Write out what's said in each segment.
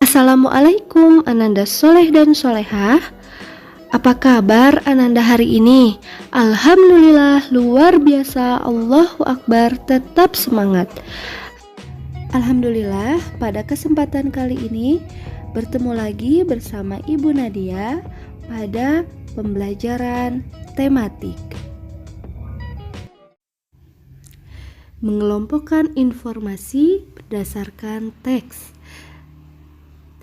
Assalamualaikum Ananda Soleh dan Solehah. Apa kabar Ananda hari ini? Alhamdulillah luar biasa, Allahu Akbar, tetap semangat. Alhamdulillah pada kesempatan kali ini bertemu lagi bersama Ibu Nadia pada pembelajaran tematik. Mengelompokkan informasi berdasarkan teks.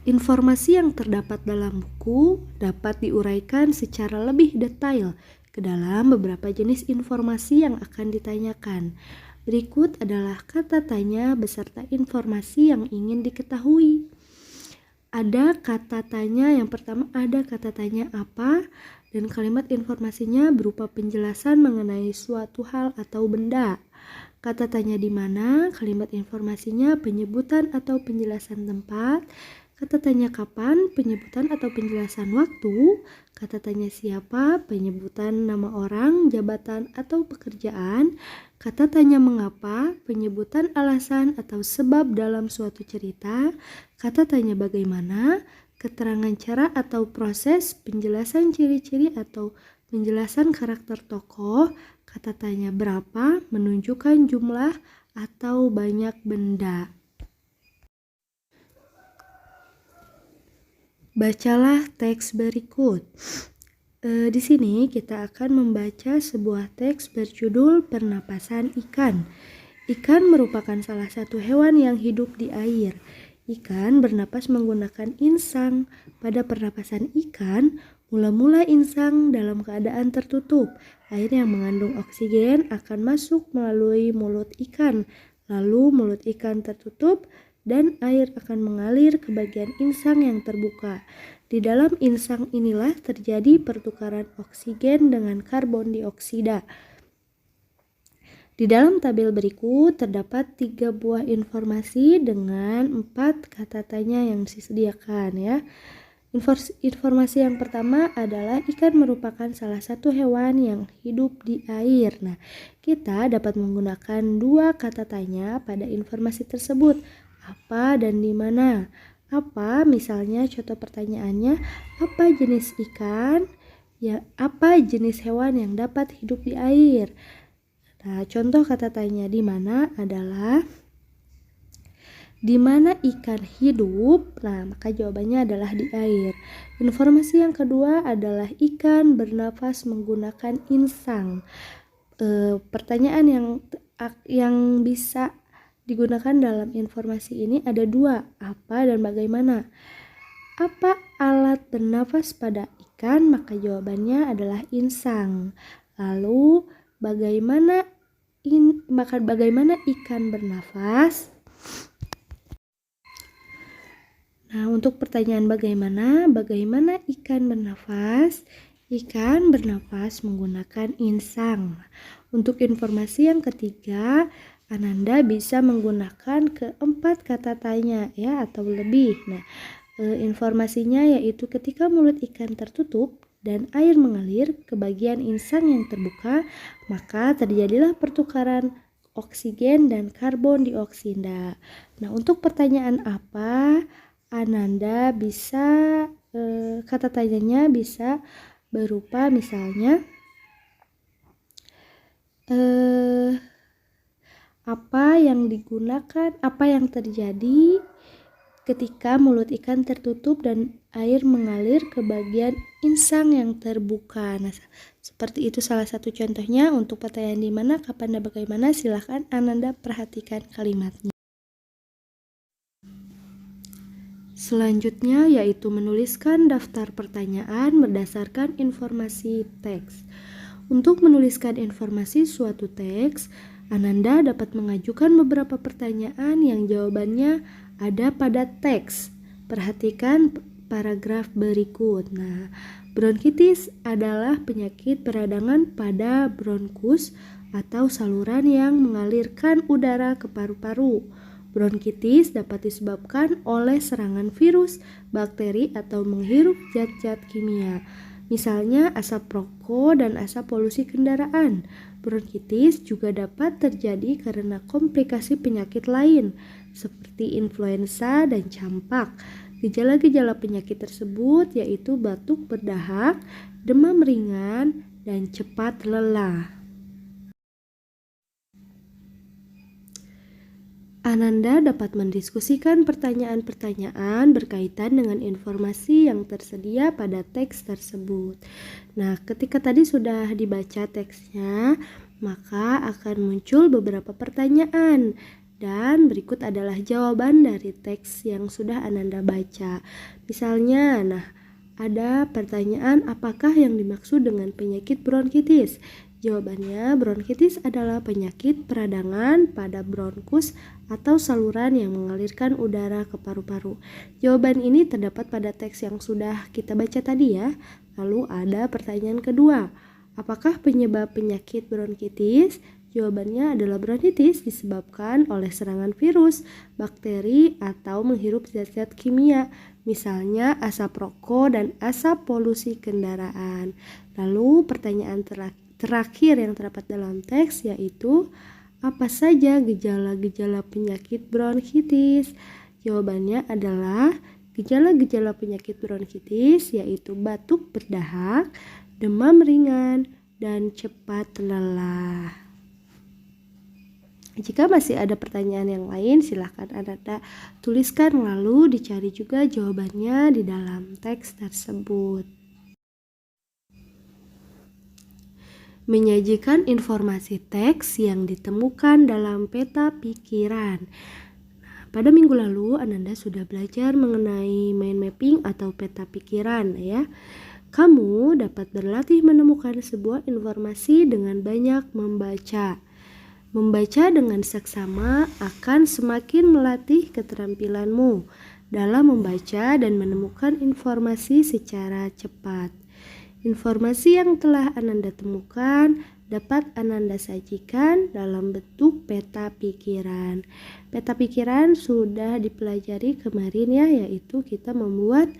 Informasi yang terdapat dalam buku dapat diuraikan secara lebih detail ke dalam beberapa jenis informasi yang akan ditanyakan. Berikut adalah kata tanya beserta informasi yang ingin diketahui. Ada kata tanya, yang pertama ada kata tanya apa, dan kalimat informasinya berupa penjelasan mengenai suatu hal atau benda. Kata tanya di mana, kalimat informasinya penyebutan atau penjelasan tempat. Kata tanya kapan, penyebutan atau penjelasan waktu. Kata tanya siapa, penyebutan nama orang, jabatan atau pekerjaan. Kata tanya mengapa, penyebutan alasan atau sebab dalam suatu cerita. Kata tanya bagaimana, keterangan cara atau proses, penjelasan ciri-ciri atau penjelasan karakter tokoh. Kata tanya berapa, menunjukkan jumlah atau banyak benda. Bacalah teks berikut. Di sini kita akan membaca sebuah teks berjudul Pernapasan Ikan. Ikan merupakan salah satu hewan yang hidup di air. Ikan bernapas menggunakan insang. Pada pernapasan ikan, mula-mula insang dalam keadaan tertutup. Air yang mengandung oksigen akan masuk melalui mulut ikan. Lalu mulut ikan tertutup dan air akan mengalir ke bagian insang yang terbuka. Di dalam insang inilah terjadi pertukaran oksigen dengan karbon dioksida. Di dalam tabel berikut terdapat 3 buah informasi dengan 4 kata tanya yang disediakan ya. Informasi yang pertama adalah ikan merupakan salah satu hewan yang hidup di air. Nah, kita dapat menggunakan 2 kata tanya pada informasi tersebut. Apa dan di mana? Apa misalnya contoh pertanyaannya, apa jenis ikan? Ya, apa jenis hewan yang dapat hidup di air? Nah, contoh kata tanya di mana adalah di mana ikan hidup? Nah, maka jawabannya adalah di air. Informasi yang kedua adalah ikan bernafas menggunakan insang. Pertanyaan yang bisa digunakan dalam informasi ini ada 2, apa dan bagaimana. Apa alat bernafas pada ikan? Maka jawabannya adalah insang. Lalu bagaimana ikan bernafas? Nah, untuk pertanyaan bagaimana ikan bernafas? Ikan bernafas menggunakan insang. Untuk informasi yang ketiga, Ananda bisa menggunakan keempat kata tanya ya atau lebih. Nah, informasinya yaitu ketika mulut ikan tertutup dan air mengalir ke bagian insang yang terbuka, maka terjadilah pertukaran oksigen dan karbon dioksida. Nah, untuk pertanyaan apa, Ananda bisa kata tanyanya bisa berupa misalnya apa yang terjadi ketika mulut ikan tertutup dan air mengalir ke bagian insang yang terbuka. Nah, seperti itu salah satu contohnya. Untuk pertanyaan di mana, kapan, dan bagaimana, silahkan Ananda perhatikan kalimatnya. Selanjutnya yaitu menuliskan daftar pertanyaan berdasarkan informasi teks. Untuk menuliskan informasi suatu teks, Ananda dapat mengajukan beberapa pertanyaan yang jawabannya ada pada teks. Perhatikan paragraf berikut. Nah, bronkitis adalah penyakit peradangan pada bronkus atau saluran yang mengalirkan udara ke paru-paru. Bronkitis dapat disebabkan oleh serangan virus, bakteri, atau menghirup zat-zat kimia. Misalnya asap rokok dan asap polusi kendaraan. Bronkitis juga dapat terjadi karena komplikasi penyakit lain seperti influenza dan campak. Gejala-gejala penyakit tersebut yaitu batuk berdahak, demam ringan, dan cepat lelah. Ananda dapat mendiskusikan pertanyaan-pertanyaan berkaitan dengan informasi yang tersedia pada teks tersebut. Nah, ketika tadi sudah dibaca teksnya, maka akan muncul beberapa pertanyaan. Dan berikut adalah jawaban dari teks yang sudah Ananda baca. Misalnya, ada pertanyaan apakah yang dimaksud dengan penyakit bronkitis? Jawabannya, bronkitis adalah penyakit peradangan pada bronkus atau saluran yang mengalirkan udara ke paru-paru. Jawaban ini terdapat pada teks yang sudah kita baca tadi ya. Lalu ada pertanyaan kedua, apakah penyebab penyakit bronkitis? Jawabannya adalah bronkitis disebabkan oleh serangan virus, bakteri, atau menghirup zat-zat kimia, misalnya asap rokok dan asap polusi kendaraan. Lalu pertanyaan terakhir yang terdapat dalam teks yaitu apa saja gejala-gejala penyakit bronkitis? Jawabannya adalah gejala-gejala penyakit bronkitis yaitu batuk berdahak, demam ringan, dan cepat lelah. Jika masih ada pertanyaan yang lain, silahkan Ananda tuliskan lalu dicari juga jawabannya di dalam teks tersebut. Menyajikan informasi teks yang ditemukan dalam peta pikiran. Pada minggu lalu Ananda sudah belajar mengenai mind mapping atau peta pikiran ya. Kamu dapat berlatih menemukan sebuah informasi dengan banyak membaca. Membaca dengan seksama akan semakin melatih keterampilanmu dalam membaca dan menemukan informasi secara cepat. Informasi yang telah Ananda temukan dapat Ananda sajikan dalam bentuk peta pikiran. Peta pikiran sudah dipelajari kemarin ya, yaitu kita membuat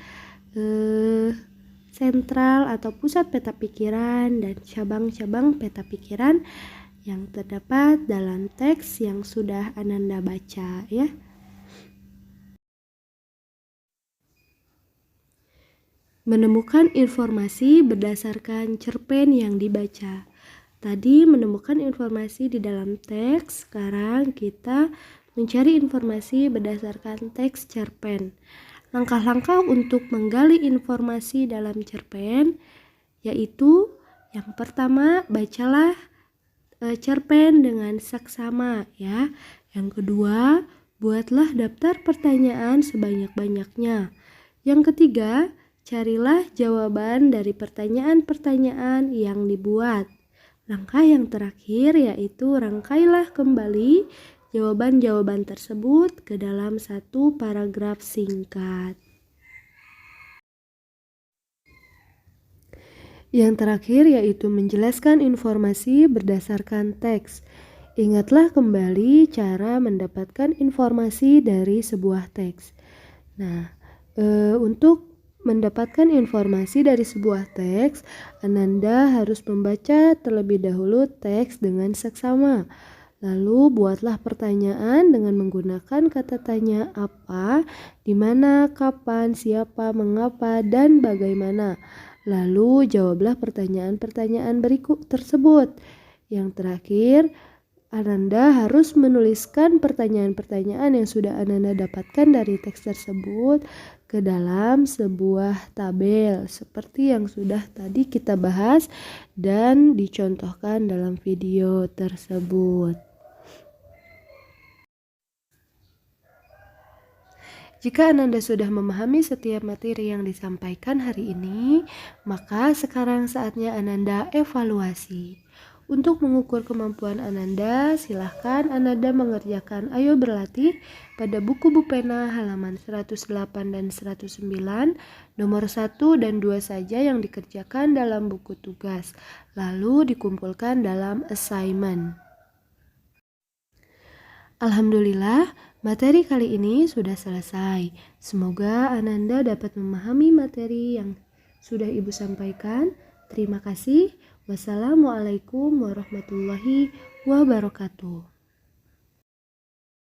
sentral atau pusat peta pikiran dan cabang-cabang peta pikiran yang terdapat dalam teks yang sudah Ananda baca ya. Menemukan informasi berdasarkan cerpen yang dibaca. Tadi menemukan informasi di dalam teks, sekarang kita mencari informasi berdasarkan teks cerpen. Langkah-langkah untuk menggali informasi dalam cerpen yaitu yang pertama, bacalah cerpen dengan seksama ya. Yang kedua, buatlah daftar pertanyaan sebanyak-banyaknya. Yang ketiga, carilah jawaban dari pertanyaan-pertanyaan yang dibuat. Langkah yang terakhir yaitu rangkailah kembali jawaban-jawaban tersebut ke dalam satu paragraf singkat. Yang terakhir yaitu menjelaskan informasi berdasarkan teks. Ingatlah kembali cara mendapatkan informasi dari sebuah teks. Untuk mendapatkan informasi dari sebuah teks, Ananda harus membaca terlebih dahulu teks dengan seksama. Lalu buatlah pertanyaan dengan menggunakan kata tanya apa, di mana, kapan, siapa, mengapa, dan bagaimana. Lalu jawablah pertanyaan-pertanyaan berikut tersebut. Yang terakhir, Ananda harus menuliskan pertanyaan-pertanyaan yang sudah Ananda dapatkan dari teks tersebut ke dalam sebuah tabel seperti yang sudah tadi kita bahas dan dicontohkan dalam video tersebut. Jika Ananda sudah memahami setiap materi yang disampaikan hari ini, maka sekarang saatnya Ananda evaluasi. Untuk mengukur kemampuan Ananda, silahkan Ananda mengerjakan Ayo Berlatih pada buku Bupena halaman 108 dan 109, nomor 1 dan 2 saja yang dikerjakan dalam buku tugas, lalu dikumpulkan dalam assignment. Alhamdulillah, materi kali ini sudah selesai. Semoga Ananda dapat memahami materi yang sudah Ibu sampaikan. Terima kasih. Wassalamualaikum warahmatullahi wabarakatuh.